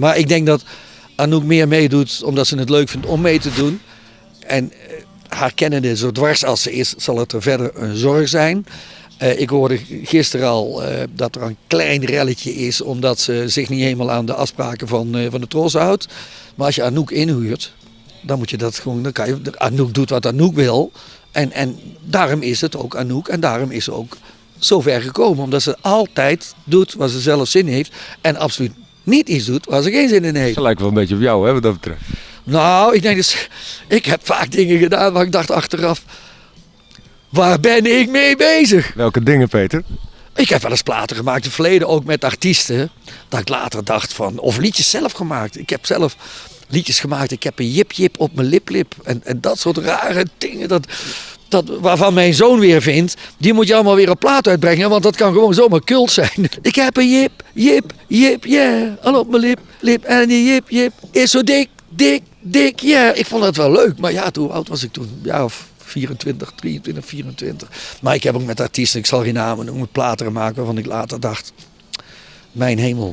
Maar ik denk dat Anouk meer meedoet omdat ze het leuk vindt om mee te doen. En haar kennende, zo dwars als ze is, zal het er verder een zorg zijn. Ik hoorde gisteren al dat er een klein relletje is, omdat ze zich niet helemaal aan de afspraken van de Tros houdt. Maar als je Anouk inhuurt, dan moet je dat gewoon, dan kan je, Anouk doet wat Anouk wil. En daarom is het ook Anouk en daarom is ze ook zo ver gekomen. Omdat ze altijd doet wat ze zelf zin in heeft en absoluut niet iets doet waar ze geen zin in heeft. Ze lijkt wel een beetje op jou, hè, wat dat betreft. Nou, ik denk dus, ik heb vaak dingen gedaan waar ik dacht achteraf, waar ben ik mee bezig? Welke dingen, Peter? Ik heb wel eens platen gemaakt in het verleden, ook met artiesten, dat ik later dacht van, of liedjes zelf gemaakt. Ik heb zelf liedjes gemaakt, ik heb een jip op mijn lip en dat soort rare dingen, waarvan mijn zoon weer vindt, die moet je allemaal weer op plaat uitbrengen, want dat kan gewoon zomaar cult zijn. Ik heb een jip, yeah, al op mijn lip en die jip is zo dik, yeah. Ik vond dat wel leuk, maar ja, hoe oud was ik toen? Ja, of 24, 23, 24. Maar ik heb ook met artiesten, ik zal geen namen noemen, platen gemaakt waarvan ik later dacht, mijn hemel,